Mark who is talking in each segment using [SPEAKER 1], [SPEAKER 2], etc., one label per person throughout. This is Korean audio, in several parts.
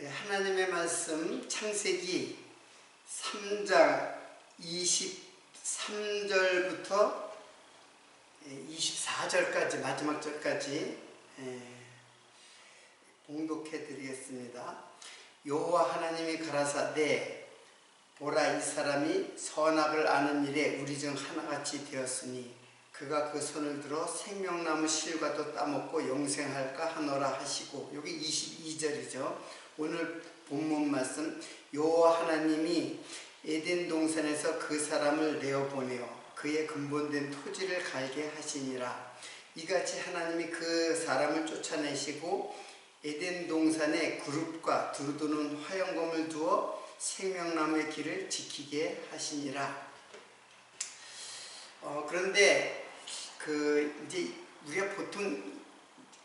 [SPEAKER 1] 하나님의 말씀 창세기 3장 23절부터 24절까지 마지막 절까지 봉독해 드리겠습니다. 여호와 하나님이 가라사대 보라, 이 사람이 선악을 아는 일에 우리 중 하나같이 되었으니 그가 그 손을 들어 생명나무 실과도 따먹고 영생할까 하노라 하시고, 여기 22절이죠. 오늘 본문 말씀, 여호와 하나님이 에덴 동산에서 그 사람을 내어보내어 그의 근본된 토지를 갈게 하시니라. 이같이 하나님이 그 사람을 쫓아내시고 에덴 동산에 그룹과 두루두는 화영검을 두어 생명나무의 길을 지키게 하시니라. 그런데 이제 우리가 보통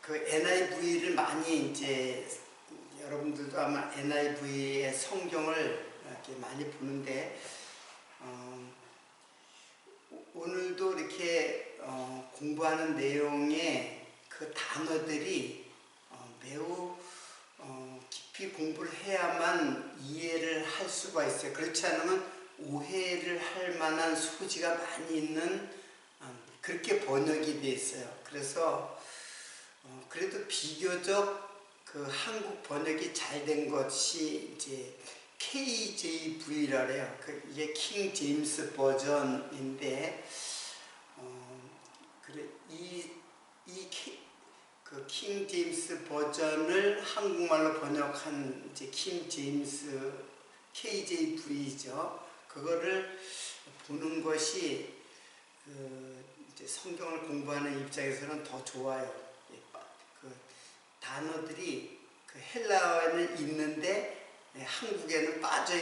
[SPEAKER 1] NIV를 많이 이제 여러분들도 아마 NIV의 성경을 이렇게 많이 보는데 오늘도 이렇게 공부하는 내용의 그 단어들이 매우 깊이 공부를 해야만 이해를 할 수가 있어요. 그렇지 않으면 오해를 할 만한 소지가 많이 있는 그렇게 번역이 되어 있어요. 그래서 그래도 비교적 그 한국 번역이 잘 된 것이 이제 KJV라 해요. 이게 킹 제임스 버전인데 킹 제임스 버전을 한국말로 번역한 이제 킹 제임스 KJV죠. 그거를 보는 것이 이제 성경을 공부하는 입장에서는 더 좋아요. 단어들이 헬라어에는 있는데 한국에는 빠져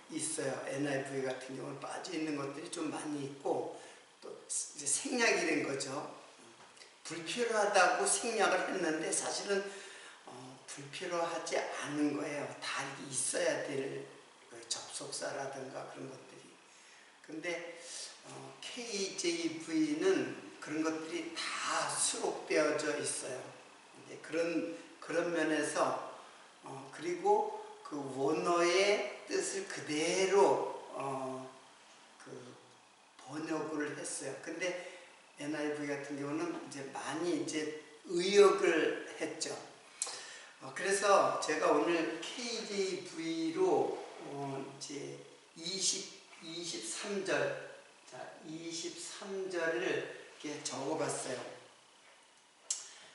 [SPEAKER 1] 있어요. NIV 같은 경우는 빠져 있는 것들이 좀 많이 있고, 또 이제 생략이 된 거죠. 불필요하다고 생략을 했는데 사실은 불필요하지 않은 거예요. 다 있어야 될 접속사라든가 그런 것들이. 근데 KJV는 그런 것들이 다 수록되어져 있어요. 그런 면에서 그리고 그 원어의 뜻을 그대로 번역을 했어요. 근데 NIV 같은 경우는 이제 많이 이제 의역을 했죠. 그래서 제가 오늘 KJV로 이제 23절, 23절을 이렇게 적어봤어요.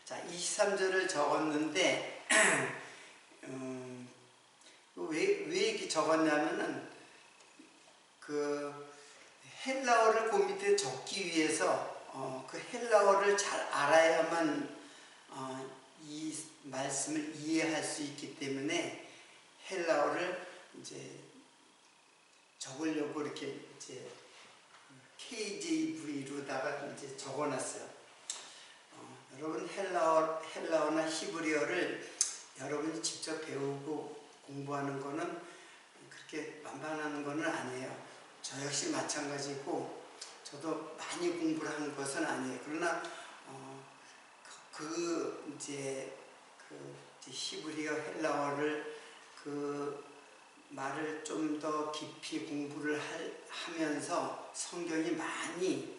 [SPEAKER 1] 자, 23절을 적었는데 왜 이렇게 적었냐면은 헬라어를 그 밑에 적기 위해서 그 헬라어를 잘 알아야만 이 말씀을 이해할 수 있기 때문에 헬라어를 이제 적으려고 이렇게 이제 KJV로다가 이제 적어놨어요. 여러분 헬라어나 히브리어를 여러분이 직접 배우고 공부하는 거는 그렇게 만만한 거는 아니에요. 저 역시 마찬가지고 저도 많이 공부를 한 것은 아니에요. 그러나 이제 히브리어 헬라어를 그 말을 좀 더 깊이 공부를 하면서 성경이 많이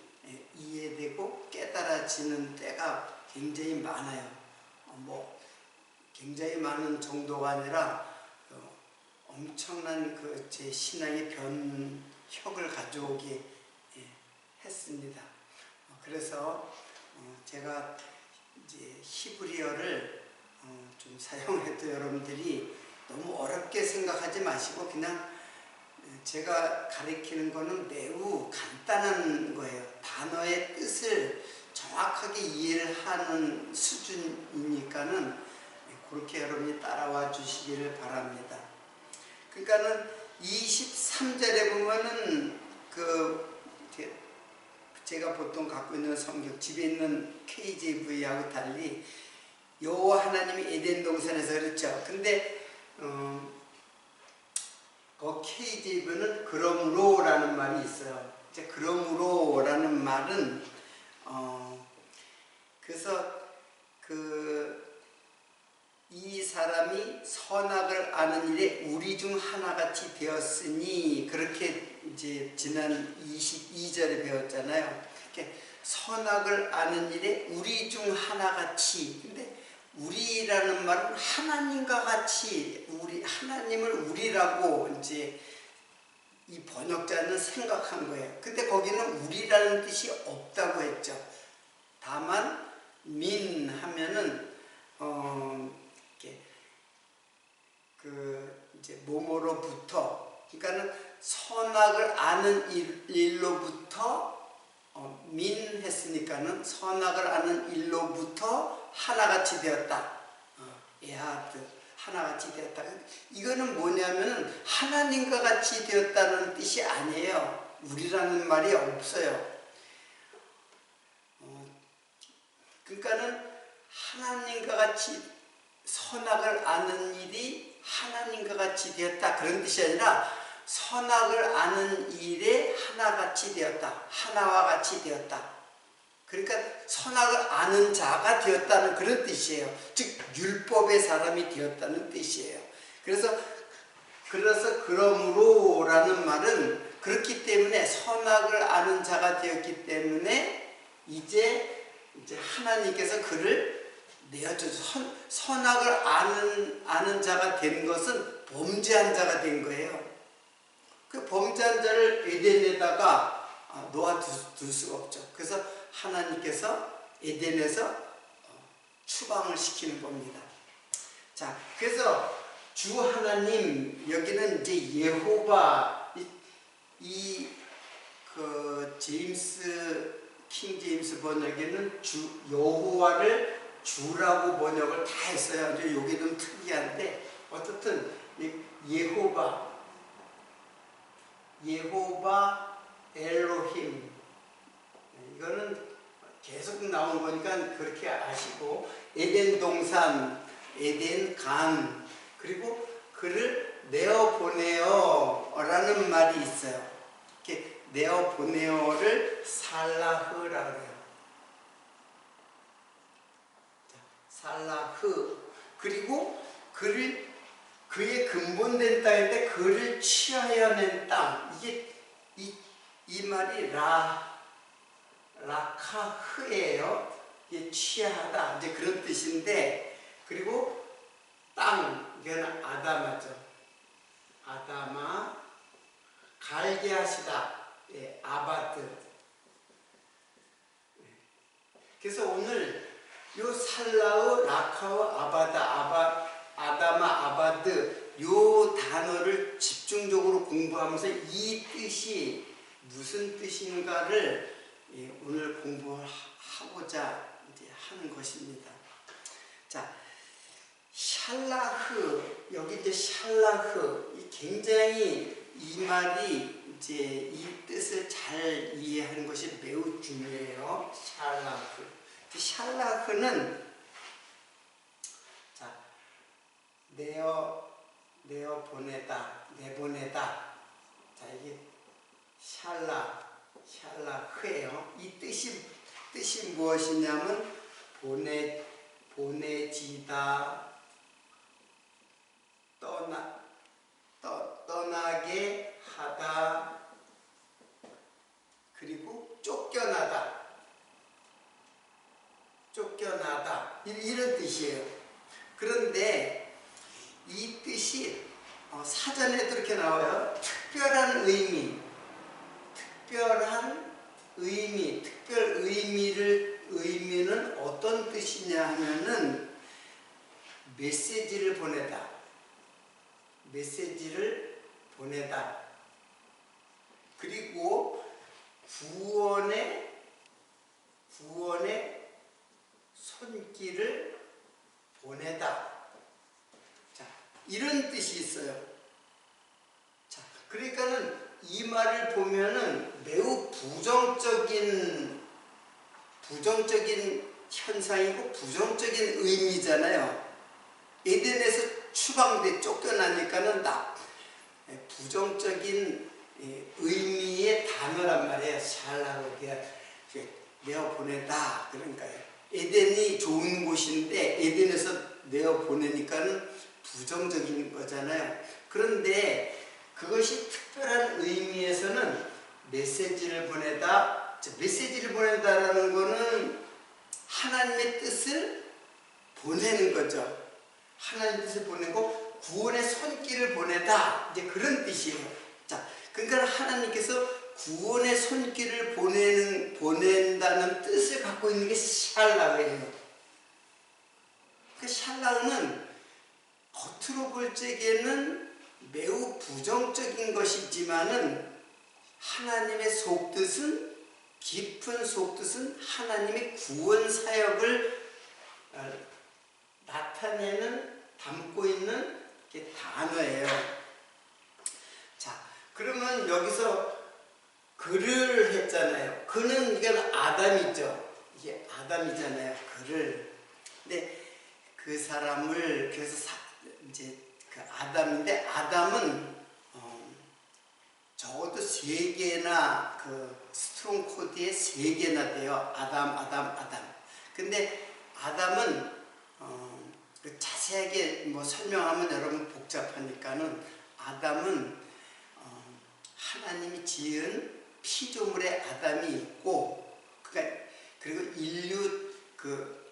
[SPEAKER 1] 이해되고 깨달아지는 때가 굉장히 많아요. 굉장히 많은 정도가 아니라 엄청난 제 신앙의 변혁을 가져오게 했습니다. 그래서 제가 이제 히브리어를 좀 사용해도 여러분들이 너무 어렵게 생각하지 마시고 그냥 제가 가르치는 거는 매우 간단한 거예요. 단어의 뜻을 정확하게 이해를 하는 수준이니까는 그렇게 여러분이 따라와 주시기를 바랍니다. 그러니까는 23절에 보면은 제가 보통 갖고 있는 성경, 집에 있는 KJV하고 달리 여호와 하나님이 에덴 동산에서 그랬죠. 근데 KJV는 그러므로라는 말이 있어요. 이제 그러므로라는 말은 그래서 이 사람이 선악을 아는 일에 우리 중 하나같이 되었으니, 그렇게 이제 지난 22절에 배웠잖아요. 이렇게 선악을 아는 일에 우리 중 하나같이. 근데 우리라는 말은 하나님과 같이, 우리 하나님을 우리라고 이제 이 번역자는 생각한 거예요. 근데 거기는 우리라는 뜻이 없다고 했죠. 다만 민 하면은 이렇게 이제 뭐뭐로부터, 그러니까는 선악을 아는 일로부터 민 했으니까는 선악을 아는 일로부터 하나같이 되었다. 에하드 하나같이 되었다. 이거는 뭐냐면은 하나님과 같이 되었다는 뜻이 아니에요. 우리라는 말이 없어요. 그러니까는 하나님과 같이 선악을 아는 일이 하나님과 같이 되었다, 그런 뜻이 아니라 선악을 아는 일에 하나같이 되었다, 하나와 같이 되었다. 그러니까 선악을 아는 자가 되었다는 그런 뜻이에요. 즉 율법의 사람이 되었다는 뜻이에요. 그래서 그러므로라는 말은 그렇기 때문에 선악을 아는 자가 되었기 때문에 이제 하나님께서 그를 내어줘서 선악을 아는 자가 된 것은 범죄한 자가 된 거예요. 그 범죄한 자를 에덴에다가 놓아둘 수가 없죠. 그래서 하나님께서 에덴에서 추방을 시키는 겁니다. 자, 그래서 주 하나님, 여기는 이제 예호바, 킹 제임스 번역에는 여호와를 주라고 번역을 다 했어요. 여기 좀 특이한데, 어떻든 예호바 엘로힘, 이거는 계속 나온 거니까 그렇게 아시고, 에덴 동산, 에덴 강, 그리고 그를 내어보내어 라는 말이 있어요. 이렇게 내어보내어를 살라흐라고 해요. 살라흐. 그리고 그의 근본된 땅인데 그를 취하여 낸 땅. 이게 이 말이 라카흐예요. 이게 취하다, 이제 그런 뜻인데, 그리고 땅, 이거는 아다마죠. 아다마, 갈게 하시다, 아바드. 그래서 오늘 요 살라우, 라카우, 아다마, 아바드 요 단어를 집중적으로 공부하면서 이 뜻이 무슨 뜻인가를 오늘 공부하고자 이제 하는 것입니다. 자, 샬라흐, 여기 이제 샬라흐, 굉장히 이 말이 이제 이 뜻을 잘 이해하는 것이 매우 중요해요. 샬라흐. 샬라흐는 자, 내보내다. 자, 이게 샬라흐예요. 이 뜻이 무엇이냐면 보내지다, 떠나게 하다, 그리고 쫓겨나다, 이런 뜻이에요. 그런데 이 뜻이 사전에도 이렇게 나와요. 특별 의미는 어떤 뜻이냐 하면은 메시지를 보내다. 그리고 구원의 손길을 보내다. 자, 이런 뜻이 있어요. 자, 그러니까는 이 말을 보면은 매우 부정적인 현상이고 부정적인 의미잖아요. 에덴에서 추방돼 쫓겨나니까는 부정적인 의미의 단어란 말이에요. 샬라고 내어보내다, 그러니까요. 에덴이 좋은 곳인데 에덴에서 내어보내니까는 부정적인 거잖아요. 그런데 그것이 특별한 의미에서는 메시지를 보낸다라는 거는 하나님의 뜻을 보내는 거죠. 하나님의 뜻을 보내고 구원의 손길을 보내다, 이제 그런 뜻이에요. 자, 그러니까 하나님께서 구원의 손길을 보낸다는 뜻을 갖고 있는 게 샬라흐예요. 그 샬라흐는 겉으로 볼 적에는 매우 부정적인 것이지만은 하나님의 속뜻은, 깊은 속뜻은 하나님의 구원 사역을 나타내는, 담고 있는 단어예요. 자, 그러면 여기서 그를 했잖아요. 그는, 이건 아담이죠. 이게 아담이잖아요. 그를. 근데 그 사람을, 그래서 이제 그 아담인데, 아담은 적어도 3개나, 그 스트롱 코드에 3개나 돼요. 아담. 근데 아담은 자세하게 뭐 설명하면 여러분 복잡하니까는, 아담은 하나님이 지은 피조물의 아담이 있고, 그리고 인류 그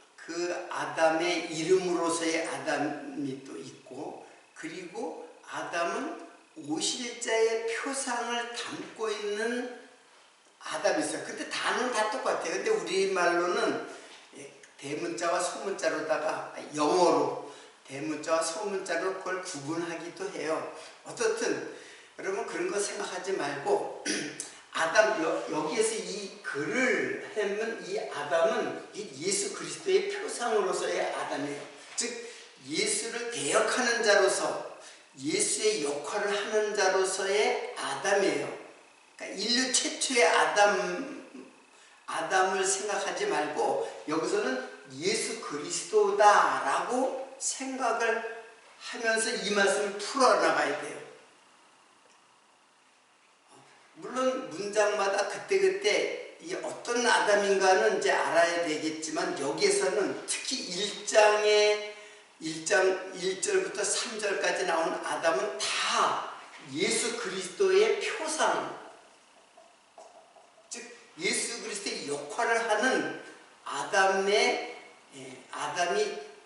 [SPEAKER 1] 아담의 이름으로서의 아담이 또 있고, 그리고 아담은 오실자의 표상을 담고 있는 아담이 있어요. 근데 단어는 다 똑같아요. 근데 우리말로는 대문자와 소문자로다가, 영어로 대문자와 소문자로 그걸 구분하기도 해요. 어떻든 여러분 그런 거 생각하지 말고 아담, 여기에서 이 글을 하면 이 아담은 예수 그리스도의 표상으로서의 아담이에요. 즉 예수를 대역하는 자로서, 예수의 역할을 하는 자로서의 아담이에요. 그러니까 인류 최초의 아담을 생각하지 말고 여기서는 예수 그리스도다라고 생각을 하면서 이 말씀을 풀어나가야 돼요. 물론 문장마다 그때그때 이 어떤 아담인가는 이제 알아야 되겠지만, 여기에서는 특히 1장 1절부터 3절까지 나오는 아담은 다 예수 그리스도의 표상, 즉 예수 그리스도의 역할을 하는 아담이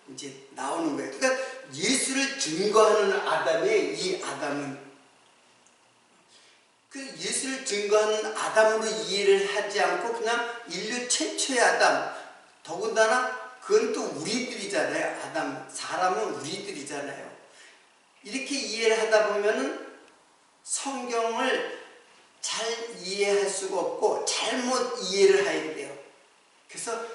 [SPEAKER 1] 이제 나오는 거예요. 그러니까 예수를 증거하는 아담이에요. 이 아담은 그 예수를 증거하는 아담으로 이해를 하지 않고 그냥 인류 최초의 아담, 더군다나 그건 또 우리들이잖아요. 아담, 사람은 우리들이잖아요. 이렇게 이해를 하다 보면은 성경을 잘 이해할 수가 없고 잘못 이해를 해야 돼요. 그래서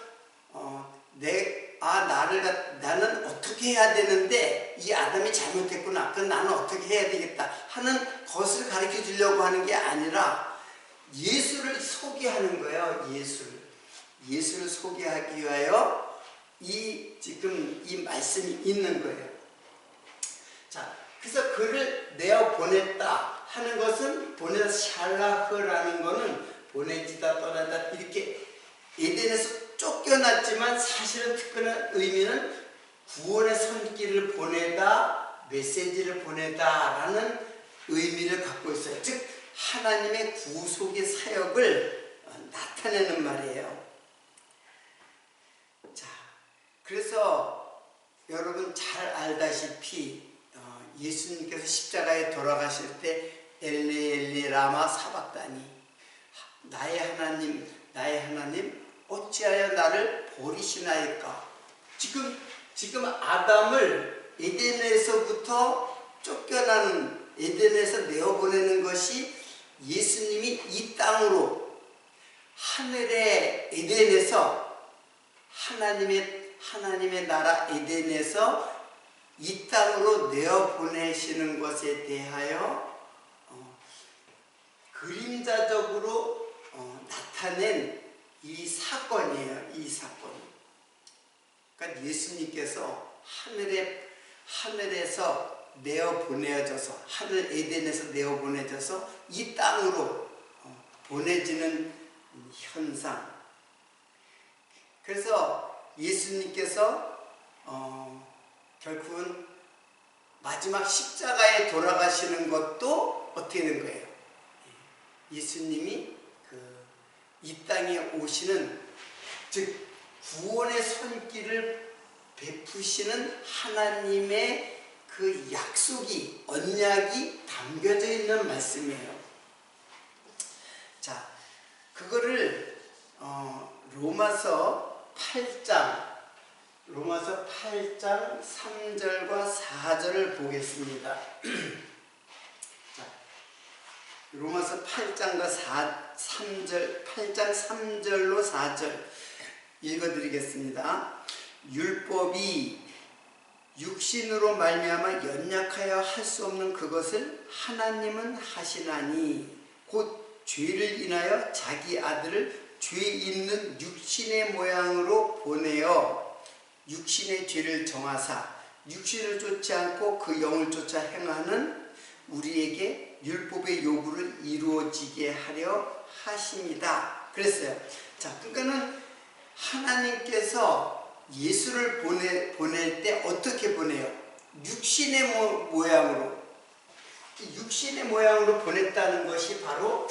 [SPEAKER 1] 나는 어떻게 해야 되는데 이 아담이 잘못했구나, 그럼 나는 어떻게 해야 되겠다 하는 것을 가르쳐 주려고 하는 게 아니라 예수를 소개하는 거예요. 예수를 소개하기 위하여 지금 이 말씀이 있는 거예요. 자, 그래서 그를 내어 보냈다 하는 것은, 샬라흐라는 것은 보내지다, 떠나다, 이렇게 에덴에서 쫓겨났지만 사실은 특별한 의미는 구원의 손길을 보내다, 메시지를 보내다라는 의미를 갖고 있어요. 즉 하나님의 구속의 사역을 나타내는 말이에요. 자, 그래서 여러분 잘 알다시피 예수님께서 십자가에 돌아가실 때 엘리 엘리 라마 사박다니, 나의 하나님 어찌하여 나를 버리시나이까. 지금 아담을 에덴에서부터 쫓겨나는, 에덴에서 내어보내는 것이 예수님이 이 땅으로, 하늘의 에덴에서, 하나님의 나라 에덴에서 이 땅으로 내어보내시는 것에 대하여 그림자적으로 나타낸 이 사건이에요. 이 사건. 그러니까 예수님께서 하늘에서 내어보내져서, 하늘 에덴에서 내어보내져서 이 땅으로 보내지는 현상. 그래서 예수님께서 결국은 마지막 십자가에 돌아가시는 것도 어떻게 된 거예요? 예수님이 이 땅에 오시는, 즉 구원의 손길을 베푸시는 하나님의 그 약속이, 언약이 담겨져 있는 말씀이에요. 자, 그거를 로마서 8장 3절과 4절을 보겠습니다. 자, 로마서 8장 3절로 4절 읽어드리겠습니다. 율법이 육신으로 말미암아 연약하여 할 수 없는 그것을 하나님은 하시나니 곧 죄를 인하여 자기 아들을 죄 있는 육신의 모양으로 보내어 육신의 죄를 정하사 육신을 쫓지 않고 그 영을 쫓아 행하는 우리에게 율법의 요구를 이루어지게 하려 하십니다. 그랬어요. 자, 그러니까는 하나님께서 예수를 보낼 때 어떻게 보내요? 육신의 모양으로. 육신의 모양으로 보냈다는 것이 바로,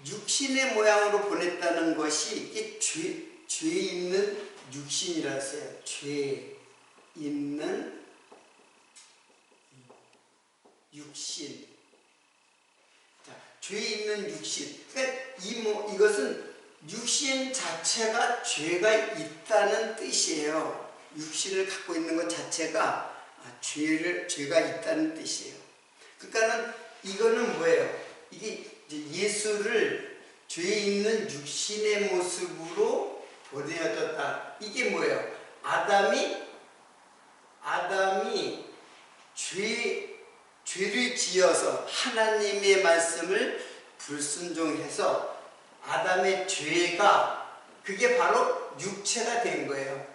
[SPEAKER 1] 육신의 모양으로 보냈다는 것이 이게 죄 있는 육신이라 했어요. 죄 있는 육신. 자, 죄 있는 육신. 그러니까 이것은 육신 자체가 죄가 있다는 뜻이에요. 육신을 갖고 있는 것 자체가 죄가 있다는 뜻이에요. 그러니까는 이거는 뭐예요? 이게 예수를 죄 있는 육신의 모습으로 보내어졌다. 이게 뭐예요? 아담이 죄를 지어서 하나님의 말씀을 불순종해서 아담의 죄가, 그게 바로 육체가 된 거예요.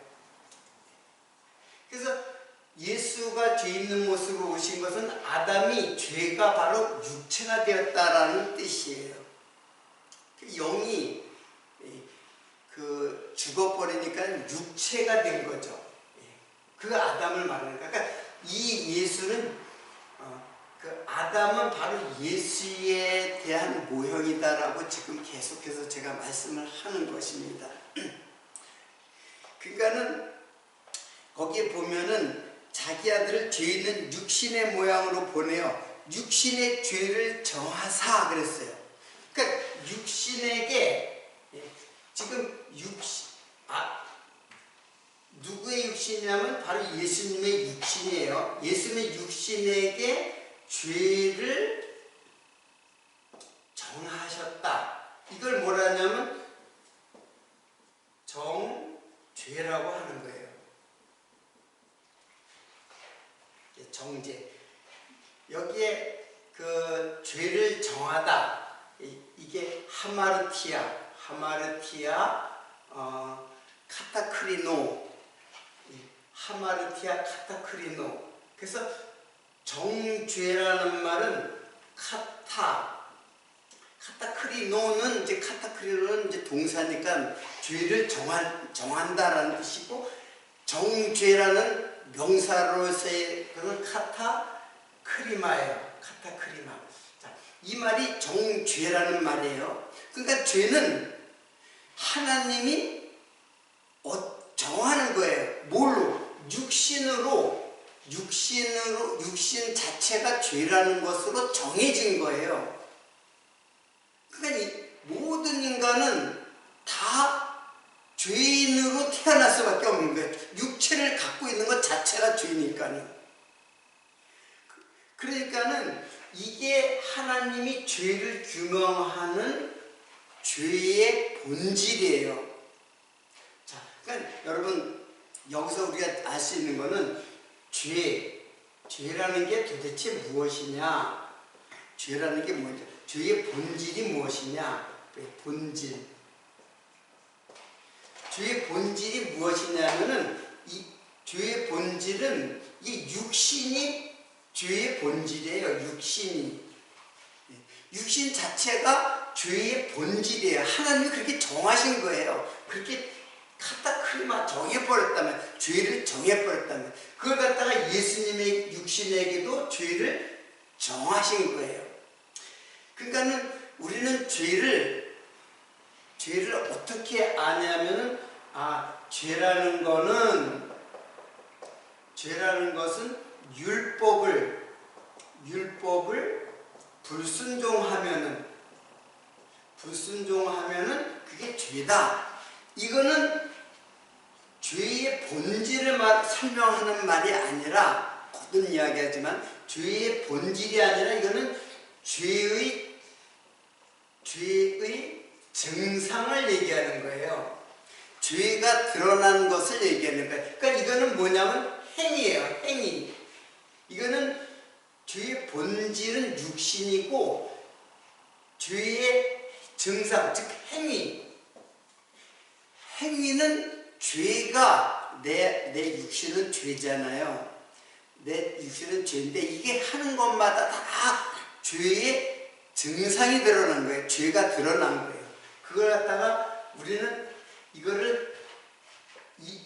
[SPEAKER 1] 그래서 예수가 죄 있는 모습으로 오신 것은 아담이 죄가 바로 육체가 되었다라는 뜻이에요. 영이 죽어버리니까 육체가 된 거죠. 그 아담을 말하는 거예요. 그러니까 이 예수는, 그 아담은 바로 예수에 대한 모형이다라고 지금 계속해서 제가 말씀을 하는 것입니다. 그러니까는 거기에 보면은 자기 아들을 죄 있는 육신의 모양으로 보내어 육신의 죄를 정하사 그랬어요. 그러니까 육신에게, 지금 누구의 육신이냐면 바로 예수님의 육신이에요. 예수님의 육신에게 죄를 정하셨다. 이걸 뭐라 하냐면 정죄라고 하는 거예요. 정죄. 여기에 그 죄를 정하다, 이게 하마르티아 카타크리노, 하마르티아 카타크리노. 그래서 정죄라는 말은 카타크리노는 이제 동사니까 죄를 정한다라는 뜻이고, 정죄라는 명사로서의 그런 카타크리마예요. 카타크리마. 자, 이 말이 정죄라는 말이에요. 그러니까 죄는 하나님이 정하는 거예요. 뭘로? 육신 자체가 죄라는 것으로 정해진 거예요. 그러니까 이 모든 인간은 다 죄인으로 태어날 수밖에 없는 거예요. 육체를 갖고 있는 것 자체가 죄니까요. 그러니까는 이게 하나님이 죄를 규명하는 죄의 본질이에요. 자, 그러니까 여러분, 여기서 우리가 알 수 있는 거는 죄라는 게 도대체 무엇이냐? 죄라는 게 뭐냐? 죄의 본질이 무엇이냐? 본질. 죄의 본질이 무엇이냐면은, 이 죄의 본질은 이 육신이 죄의 본질이에요. 육신 자체가 죄의 본질이에요. 하나님이 그렇게 정하신 거예요. 그렇게 갖다 그만 정해버렸다면, 죄를 정해버렸다면, 그걸 갖다가 예수님의 육신에게도 죄를 정하신 거예요. 그러니까는 우리는 죄를 어떻게 아냐면은, 죄라는 것은 율법을 불순종하면은 그게 죄다. 이거는 죄의 본질을 설명하는 말이 아니라, 거듭 이야기하지만 죄의 본질이 아니라 이거는 죄의 증상을 얘기하는 거예요. 죄가 드러난 것을 얘기하는 거예요. 그러니까 이거는 뭐냐면 행위예요. 행위. 이거는 죄의 본질은 육신이고, 죄의 증상, 즉 행위는 죄가, 내 육신은 죄잖아요. 내 육신은 죄인데 이게 하는 것마다 다 죄의 증상이 드러난 거예요. 죄가 드러난 거예요. 그걸 갖다가 우리는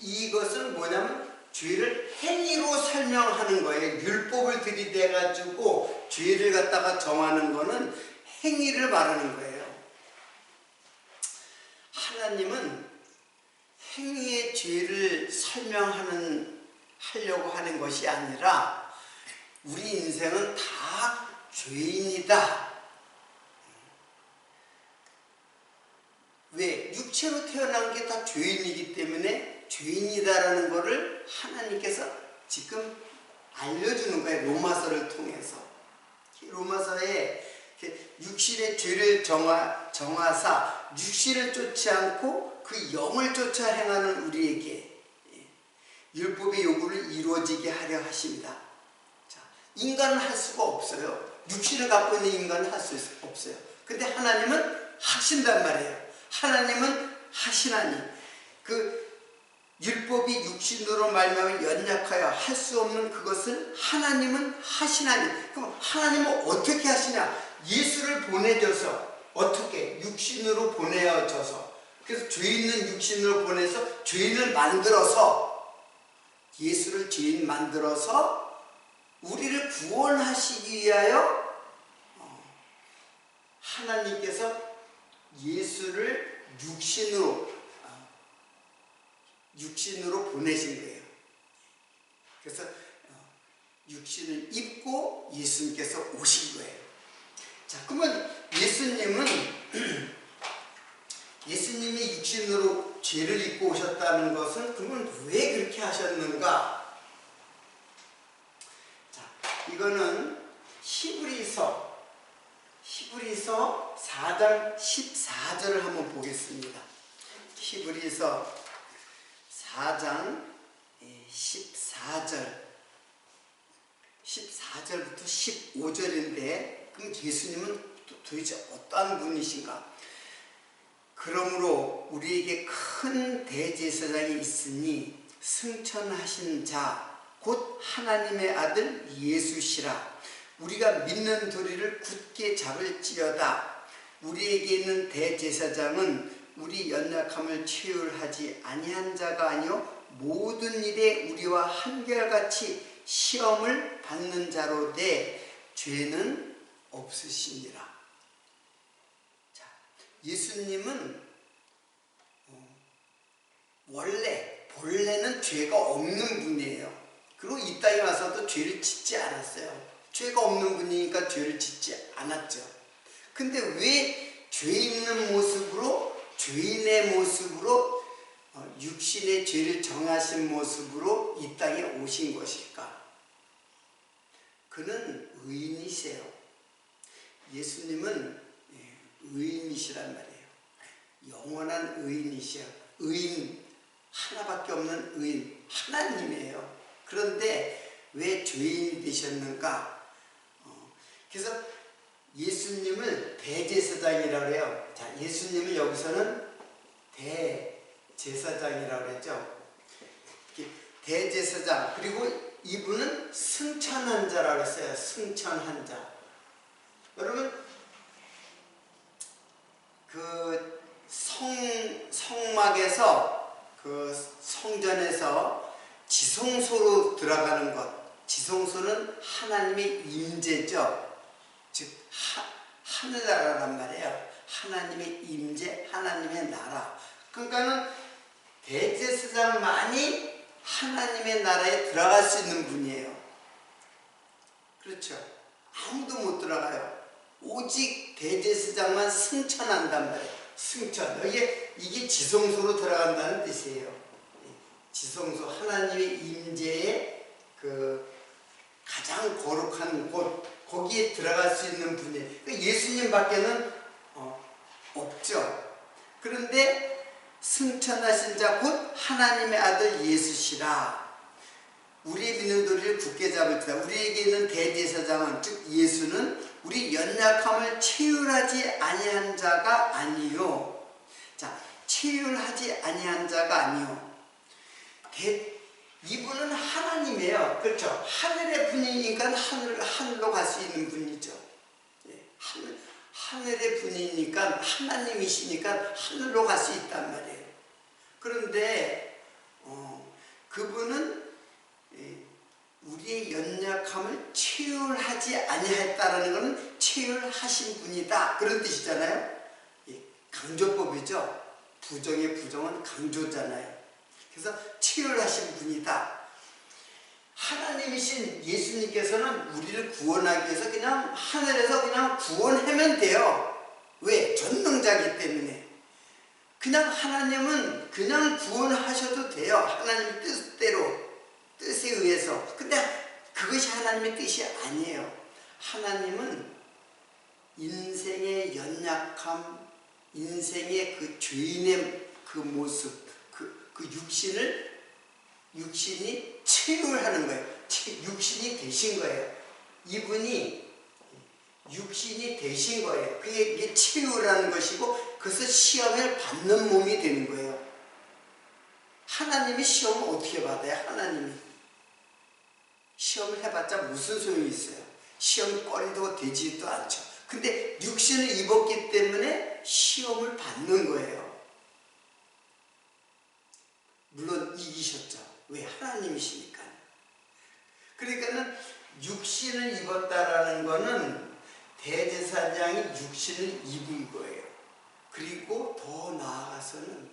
[SPEAKER 1] 이것은 뭐냐면 죄를 행위로 설명하는 거예요. 율법을 들이대가지고 죄를 갖다가 정하는 거는 행위를 말하는 거예요. 하나님은 행위의 죄를 하려고 하는 것이 아니라, 우리 인생은 다 죄인이다. 왜? 육체로 태어난 게 다 죄인이기 때문에 죄인이다라는 것을 하나님께서 지금 알려주는 거예요. 로마서를 통해서. 로마서에 육신의 죄를 정하사 육신을 쫓지 않고 그 영을 쫓아 행하는 우리에게 율법의 요구를 이루어지게 하려 하십니다. 자, 인간은 할 수가 없어요. 육신을 갖고 있는 인간은 할 수 없어요. 근데 하나님은 하신단 말이에요. 하나님은 하시나니, 그 율법이 육신으로 말미암아 연약하여 할 수 없는 그것을 하나님은 하시나니. 그럼 하나님은 어떻게 하시냐? 예수를 보내줘서. 어떻게? 육신으로 보내어져서. 그래서 죄 있는 육신으로 보내서 죄인을 만들어서, 예수를 죄인 만들어서 우리를 구원하시기 위하여 하나님께서 예수를 육신으로 보내신 거예요. 그래서 육신을 입고 예수님께서 오신 거예요. 자, 그러면 예수님이 육신으로 죄를 입고 오셨다는 것은, 그러면 왜 그렇게 하셨는가? 자, 이거는 히브리서 4장 14절을 한번 보겠습니다. 히브리서 4장 14절부터 15절인데, 그럼 예수님은 도대체 어떠한 분이신가? 그러므로 우리에게 큰 대제사장이 있으니 승천하신 자 곧 하나님의 아들 예수시라. 우리가 믿는 도리를 굳게 잡을지어다. 우리에게 있는 대제사장은 우리 연약함을 체휼하지 아니한 자가 아니요 모든 일에 우리와 한결같이 시험을 받는 자로되 죄는 없으시니라. 자, 예수님은 본래는 죄가 없는 분이에요. 그리고 이 땅에 와서도 죄를 짓지 않았어요. 죄가 없는 분이니까 죄를 짓지 않았죠. 근데 왜 죄 있는 모습으로, 죄인의 모습으로, 육신의 죄를 정하신 모습으로 이 땅에 오신 것일까? 그는 의인이세요. 예수님은 의인이시란 말이에요. 영원한 의인이시요. 의인, 하나밖에 없는 의인, 하나님이에요. 그런데 왜 죄인이 되셨는가? 그래서 예수님을 대제사장이라고 해요. 자, 예수님은 여기서는 대제사장이라고 그랬죠. 대제사장, 그리고 이분은 승천한 자라고 했어요. 승천한 자. 여러분, 그 성막에서 그 성전에서 지성소로 들어가는 것. 지성소는 하나님의 임재죠. 즉 하늘나라란 말이에요. 하나님의 임재, 하나님의 나라. 그러니까는 대제사장만이 하나님의 나라에 들어갈 수 있는 분이에요. 그렇죠. 아무도 못 들어가요. 오직 대제사장만 승천한단 말이에요. 승천. 이게 지성소로 들어간다는 뜻이에요. 지성소, 하나님의 임재의 그 가장 거룩한 곳, 거기에 들어갈 수 있는 분이에요. 예수님 밖에는 없죠. 그런데 승천하신 자 곧 하나님의 아들 예수시라. 우리의 믿는 도리를 굳게 잡을지라. 우리에게 있는 대제사장은 즉 예수는 우리 연약함을 체휼하지 아니한 자가 아니요. 자, 체휼하지 아니한 자가 아니요. 이분은 하나님이에요. 그렇죠. 하늘의 분이니까 하늘로 갈 수 있는 분이죠. 하늘의 분이니까 하나님이시니까 하늘로 갈 수 있단 말이에요. 그런데 그분은 우리의 연약함을 체휼하지 아니했다라는 것은 체휼하신 분이다, 그런 뜻이잖아요. 강조법이죠. 부정의 부정은 강조잖아요. 그래서 체휼하신 분이다. 하나님이신 예수님께서는 우리를 구원하기 위해서 그냥 하늘에서 그냥 구원하면 돼요. 왜? 전능자이기 때문에. 그냥 하나님은 그냥 구원하셔도 돼요. 하나님의 뜻대로, 뜻에 의해서. 근데 그것이 하나님의 뜻이 아니에요. 하나님은 인생의 연약함, 인생의 그 죄인의 그 모습, 그 육신이 체휼하는 거예요. 육신이 되신 거예요. 이분이 육신이 되신 거예요. 그게 체휼하는 것이고, 그래서 시험을 받는 몸이 되는 거예요. 하나님이 시험을 어떻게 받아요? 하나님이 시험을 해봤자 무슨 소용이 있어요? 시험거리도 되지도 않죠. 근데 육신을 입었기 때문에 시험을 받는 거예요. 물론 이기셨죠. 왜? 하나님이시니까. 그러니까는 육신을 입었다라는 거는 대제사장이 육신을 입은 거예요. 그리고 더 나아가서는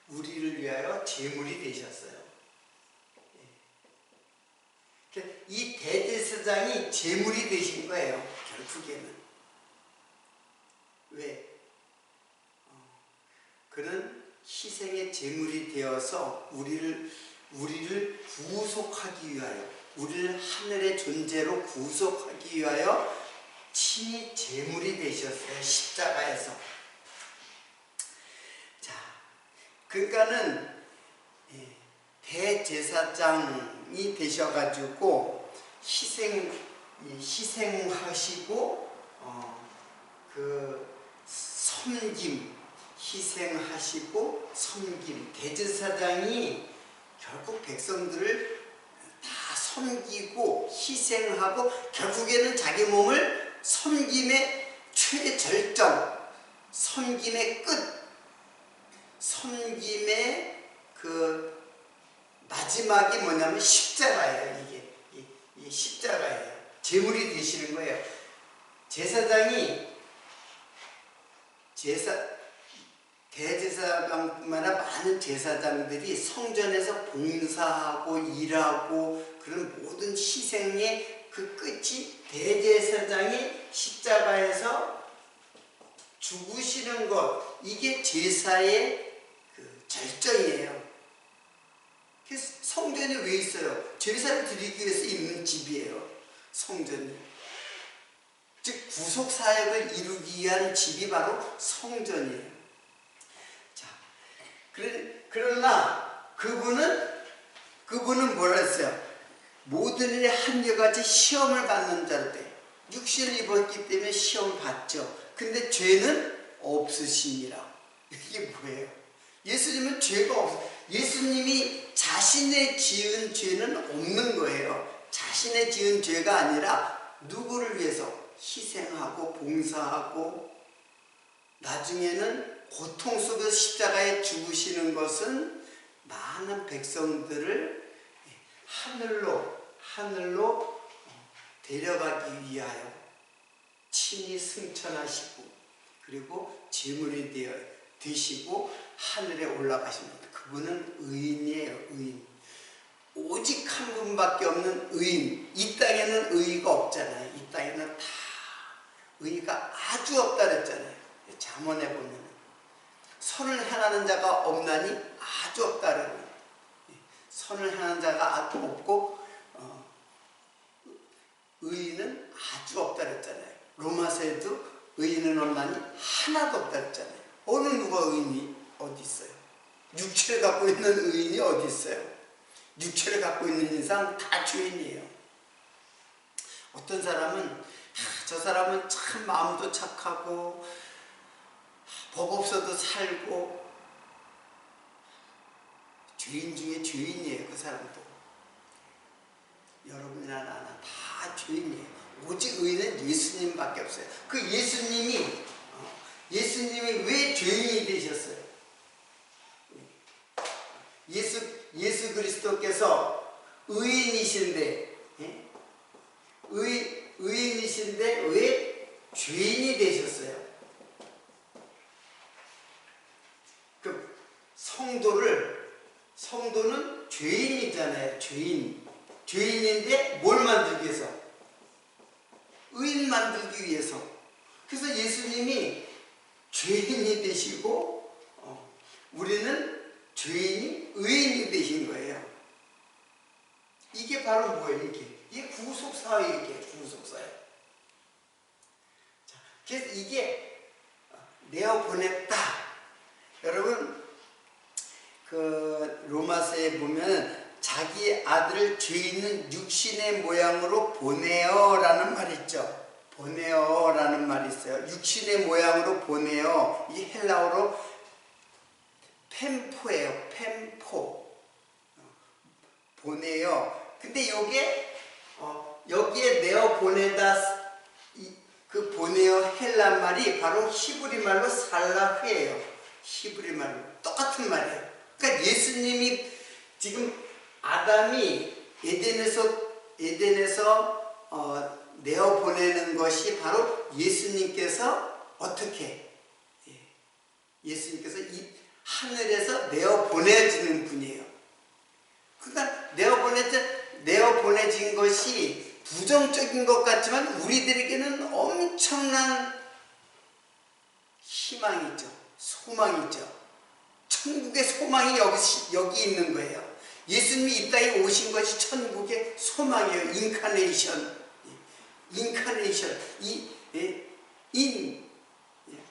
[SPEAKER 1] 우리를 위하여 제물이 되셨어요. 이 대제사장이 제물이 되신 거예요. 결국에는. 왜? 그는 희생의 제물이 되어서 우리를 구속하기 위하여, 우리를 하늘의 존재로 구속하기 위하여 친히 제물이 되셨어요. 십자가에서. 자, 그러니까는 대제사장이 되셔가지고 희생하시고 그 섬김, 희생하시고 섬김. 대제사장이 결국 백성들을 다 섬기고 희생하고 결국에는 자기 몸을 섬김의 최절정, 섬김의 끝, 섬김의 그 마지막이 뭐냐면 십자가예요. 이게 십자가예요. 제물이 되시는 거예요. 제사장이 대제사장뿐만 아니라 많은 제사장들이 성전에서 봉사하고 일하고 그런 모든 희생의 그 끝이 대제사장이 십자가에서 죽으시는 것, 이게 제사의 그 절정이에요. 그래서 성전이 왜 있어요? 제사를 드리기 위해서 있는 집이에요. 성전이. 즉 구속사역을 이루기 위한 집이 바로 성전이에요. 자, 그러나 그분은 뭐라 했어요? 모든 일에 한결같이 시험을 받는 자인데, 육신을 입었기 때문에 시험을 받죠. 근데 죄는 없으시니라. 이게 뭐예요? 예수님은 죄가 없어요. 예수님이 자신의 지은 죄는 없는 거예요. 자신의 지은 죄가 아니라 누구를 위해서? 희생하고 봉사하고 나중에는 고통 속에서 십자가에 죽으시는 것은 많은 백성들을 하늘로 데려가기 위하여 친히 승천하시고 그리고 제물이 되시고 하늘에 올라가신 분. 그분은 의인이에요. 의인. 오직 한 분밖에 없는 의인. 이 땅에는 의의가 없잖아요. 이 땅에는 다 의의가 아주 없다 그랬잖아요. 잠언에 보면 선을 행하는 자가 없나니 아주 없다 그래요. 선을 행하는 자가 없고 의인은 아주 없다 그랬잖아요. 로마서에도 의인은 없나니 하나도 없다 그랬잖아요. 어느 누가 의인이 어디 있어요? 육체를 갖고 있는 의인이 어디 있어요? 육체를 갖고 있는 인상 다 죄인이에요. 어떤 사람은 저 사람은 참 마음도 착하고 법 없어도 살고 죄인 중에 죄인이에요. 그 사람도. 여러분이나 나나 다 죄인이에요. 오직 의인은 예수님밖에 없어요. 그 예수님이 왜 죄인이 되셨어요? 예수 그리스도께서 의인이신데 의인이신데 왜 죄인이 되셨어요? 그 성도는 죄인이잖아요. 죄인인데 뭘 만들기 위해서? 의인 만들기 위해서. 그래서 예수님이 죄인이 되시고 우리는 죄인이 의인이 되신 거예요. 이게 바로 뭐예요? 이게 구속사회예요. 구속사회. 자, 그래서 이게 내어 보냈다. 여러분 그 로마서에 보면 자기 아들을 죄 있는 육신의 모양으로 보내어라는 말이 있죠. 보내어라는 말이 있어요. 육신의 모양으로 보내어. 이 헬라어로 펜포예요. 펜포. 보내어. 근데 여기에 내어 보내다 그 보내어 헬라 말이 바로 히브리 말로 살라흐예요. 히브리 말로 똑같은 말이에요. 그러니까 예수님이 지금 아담이 에덴에서 내어 보내는 것이 바로 예수님께서 어떻게 예수님께서 이 하늘에서 내어 보내지는 분이에요. 그러니까 내어 보내진 것이 부정적인 것 같지만 우리들에게는 엄청난 희망이죠. 소망이죠. 천국의 소망이 여기 있는 거예요. 예수님이 이 땅에 오신 것이 천국의 소망이에요. 인카네이션.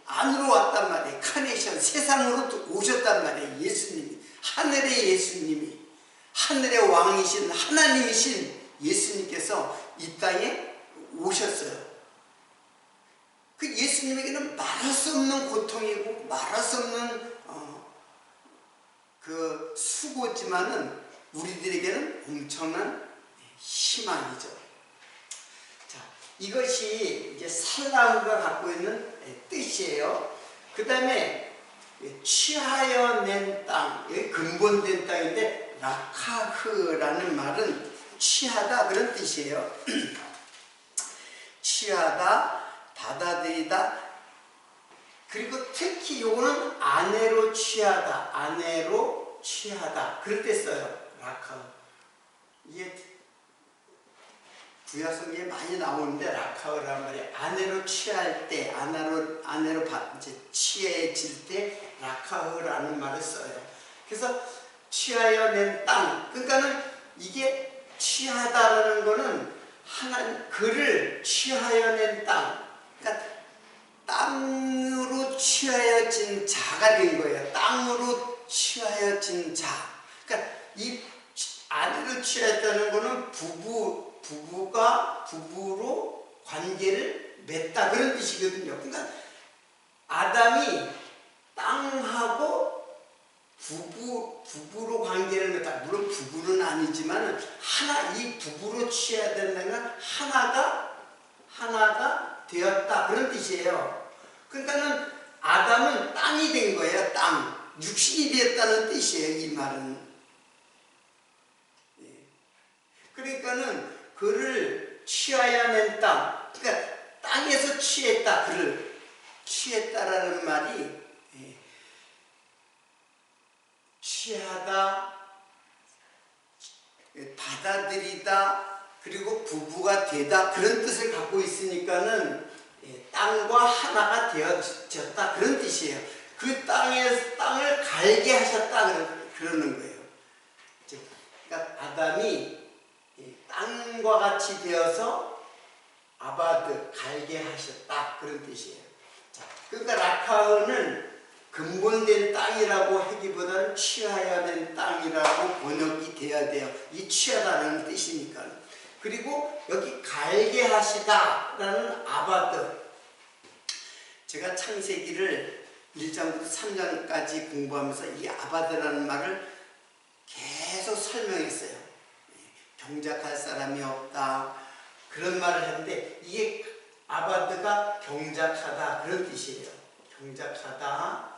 [SPEAKER 1] 안으로 왔단 말이에요. 카네이션. 세상으로 오셨단 말이에요. 예수님이. 하늘의 왕이신 하나님이신 예수님께서 이 땅에 오셨어요. 그 예수님에게는 말할 수 없는 고통이고 말할 수 없는 그 수고지만은 우리들에게는 엄청난 희망이죠. 자, 이것이 이제 살라흐가 갖고 있는 뜻이에요. 그 다음에 취하여 낸 땅, 근본된 땅인데 라카흐라는 말은 취하다 그런 뜻이에요. 취하다, 받아들이다. 그리고 특히 요거는 아내로 취하다, 아내로 취하다 그럴 때 써요. 라카흐. 이게 구약성경에 많이 나오는데 라카흐란 말이 아내로 취할 때, 아내로 이제 취해질 때 라카흐라는 말을 써요. 그래서 취하여 낸 땅. 그러니까는 이게 취하다라는 거는 그를 취하여 낸 땅. 그러니까 땅으로 취하여진 자가 된 거예요. 땅으로 취하여진 자. 그러니까 이 아내로 취하였다는 거는 부부가 부부로 관계를 맺다 그런 뜻이거든요. 그러니까 아담이 땅하고 부부로 관계를 맺다. 물론 부부는 아니지만 이 부부로 취해야 된다는 건 하나가 되었다 그런 뜻이에요. 그러니까는 아담은 땅이 된 거예요. 땅. 육신이 되었다는 뜻이에요. 이 말은. 그러니까는 그를 취하여 낸 땅. 그러니까 땅에서 취했다. 그를 취했다라는 말이 취하다, 받아들이다, 그리고 부부가 되다 그런 뜻을 갖고 있으니까는 땅과 하나가 되어졌다 그런 뜻이에요. 그 땅을 갈게 하셨다 그러는 거예요. 그러니까 아담이 땅과 같이 되어서 아바드 갈게 하셨다 그런 뜻이에요. 자, 그러니까 라카은은 근본된 땅이라고 하기보다는 취하여 된 땅이라고 번역이 돼야 돼요. 이 취하다는 뜻이니까. 그리고 여기 갈게 하시다라는 아바드. 제가 창세기를 1장부터 3장까지 공부하면서 이 아바드라는 말을 계속 설명했어요. 경작할 사람이 없다. 그런 말을 했는데 이게 아바드가 경작하다 그런 뜻이에요. 경작하다.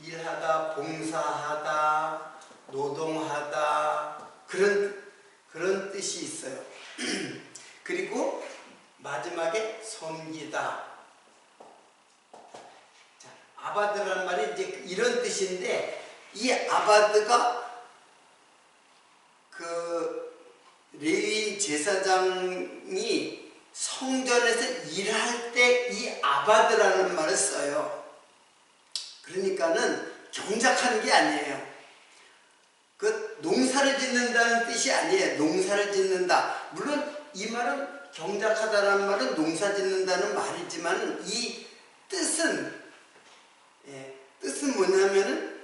[SPEAKER 1] 일하다, 봉사하다, 노동하다 그런 뜻이 있어요. 그리고 마지막에 섬기다. 자, 아바드라는 말이 이제 이런 뜻인데 이 아바드가 그 레위인 제사장이 성전에서 일할 때 이 아바드라는 말을 써요. 그러니까는 경작하는 게 아니에요. 그 농사를 짓는다는 뜻이 아니에요. 농사를 짓는다. 물론 이 말은 경작하다라는 말은 농사 짓는다는 말이지만 이 뜻은 뭐냐면은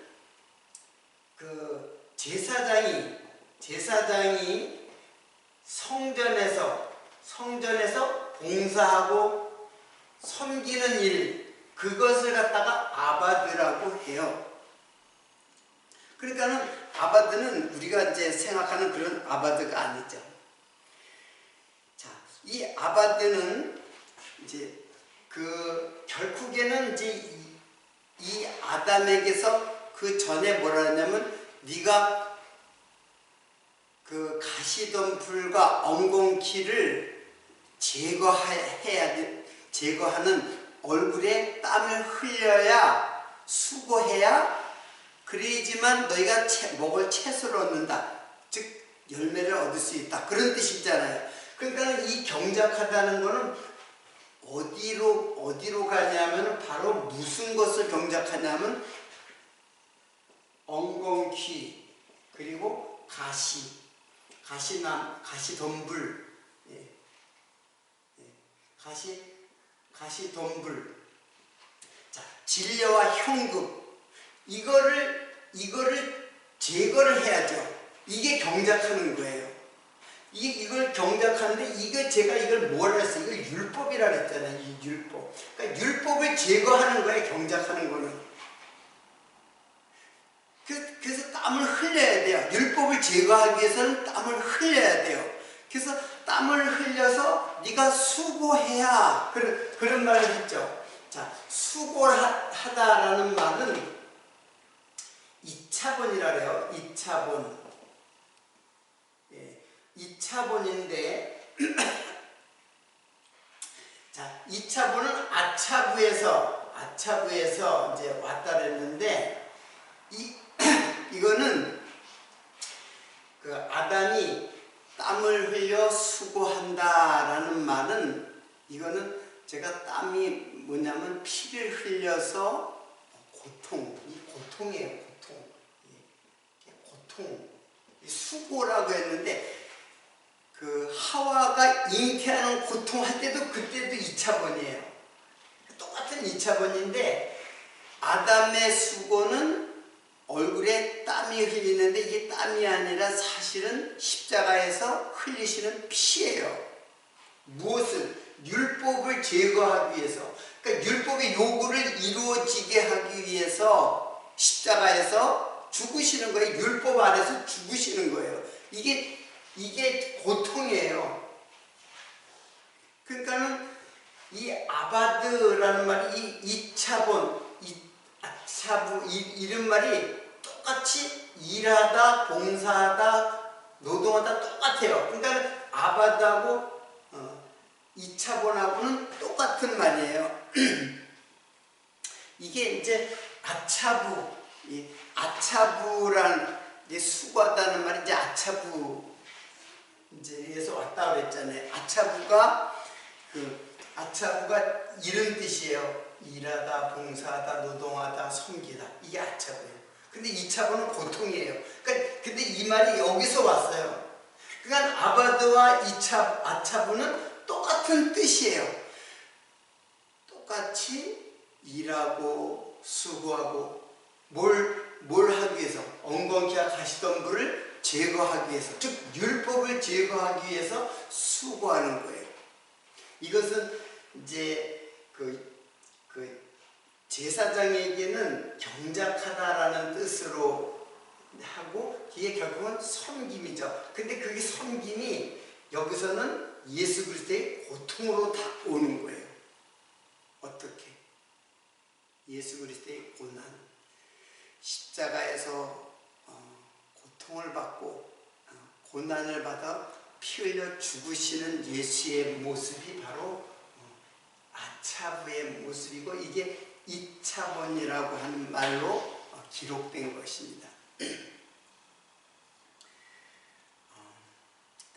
[SPEAKER 1] 그 제사장이 성전에서 봉사하고 섬기는 일, 그것을 갖다가 아바드라고 해요. 그러니까는 아바드는 우리가 이제 생각하는 그런 아바드가 아니죠. 자, 이 아바드는 이제 그 결국에는 이제 이 아담에게서 그 전에 뭐라 하냐면 네가 그 가시덤불과 엉겅퀴를 제거하는 얼굴에 땀을 흘려야 수고해야 그래야지만 너희가 먹을 채소를 얻는다. 즉 열매를 얻을 수 있다. 그런 뜻이잖아요. 그러니까 이 경작하다는 거는 어디로 가냐면 바로 무슨 것을 경작하냐면 엉겅퀴 그리고 가시덤불 가시덤불. 자, 진려와 현금 이거를 제거를 해야죠. 이게 경작하는 거예요. 이걸 경작하는데 이걸 뭐라 했어요? 이걸 율법이라 그랬잖아요. 이 율법. 그러니까 율법을 제거하는 거예요. 경작하는 거는. 그래서 땀을 흘려야 돼요. 율법을 제거하기 위해서는 땀을 흘려야 돼요. 그래서 땀을 흘려서 네가 수고해야 그런 말을 했죠. 자, 수고하다라는 말은 이차본이라 그래요. 이차본. 이차본인데 자, 이차본은 아차부에서 이제 왔다 그랬는데 이거는 그 아담이 땀을 흘려 수고한다라는 말은 이거는 제가 땀이 뭐냐면 피를 흘려서 고통이에요. 고통. 수고라고 했는데 그 하와가 잉태하는 고통할 때도 그때도 2차번이에요. 똑같은 2차번인데 아담의 수고는 얼굴에 땀이 흘리는데 이게 땀이 아니라 사실은 십자가에서 흘리시는 피예요. 무엇을? 율법을 제거하기 위해서. 그러니까 율법의 요구를 이루어지게 하기 위해서 십자가에서 죽으시는 거예요. 율법 아래서 죽으시는 거예요. 이게 고통이에요. 그러니까는 이 아바드라는 말이 이차본, 아차부 이런 말이 똑같이 일하다, 봉사하다, 노동하다 똑같아요. 그러니까 아바드하고 이차본하고는 똑같은 말이에요. 이게 이제 아차부, 아차부란 수고하다는 말이 이제 아차부 이제에서 왔다 그랬잖아요. 아차부가 이런 뜻이에요. 일하다, 봉사하다, 노동하다, 섬기다. 이게 아차부예요. 근데 이차부는 고통이에요. 그러니까 근데 이 말이 여기서 왔어요. 그러니까 아바드와 아차부는 똑같은 뜻이에요. 똑같이 일하고 수고하고 뭘 하기 위해서 엉겅퀴와 가시덤불을 제거하기 위해서, 즉 율법을 제거하기 위해서 수고하는 거예요. 이것은 이제 그 제사장에게는 경작하다라는 뜻으로 하고 이게 결국은 섬김이죠. 근데 그게 섬김이 여기서는 예수 그리스도의 고통으로 다 오는 거예요. 어떻게? 예수 그리스도의 고난, 십자가에서 고통을 받고 고난을 받아 피 흘려 죽으시는 예수의 모습이 바로 아차부의 모습이고, 이게 이차본이라고 하는 말로 기록된 것입니다.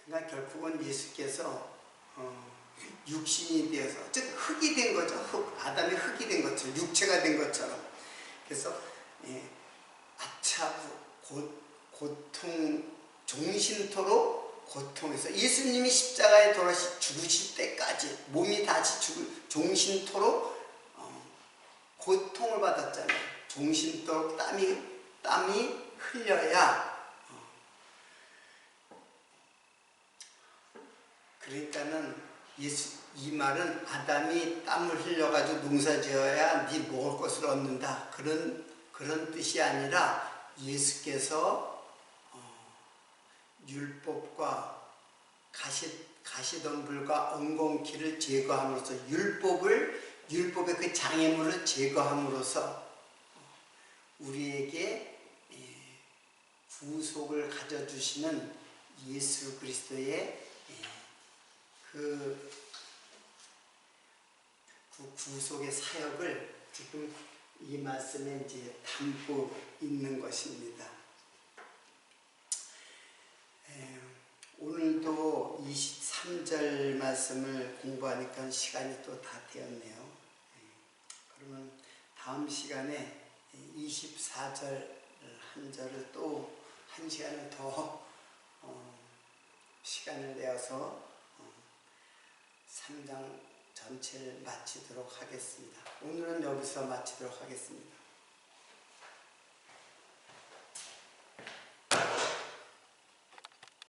[SPEAKER 1] 그러니까 결국은 예수께서 육신이 되어서, 즉 흙이 된 거죠. 아담이 흙이 된 것처럼, 육체가 된 것처럼. 그래서 아차부, 고통, 종신토록 고통에서 예수님이 십자가에 돌아서 죽으실 때까지 몸이 다시 종신토록 고통을 받았잖아요. 종신토록 땀이 흘려야. 그러니까는 이 말은 아담이 땀을 흘려가지고 농사지어야 네 먹을 것을 얻는다, 그런 뜻이 아니라 예수께서 율법과 가시덤불과 엉겅퀴를 제거함으로써 율법의 그 장애물을 제거함으로써 우리에게 구속을 가져주시는 예수 그리스도의 그 구속의 사역을 지금 이 말씀에 이제 담고 있는 것입니다. 오늘도 23절 말씀을 공부하니까 시간이 또 다 되었네요. 그러면 다음 시간에 24절 한 절을 또 한 시간을 더 시간을 내어서 3장 전체를 마치도록 하겠습니다. 오늘은 여기서 마치도록 하겠습니다.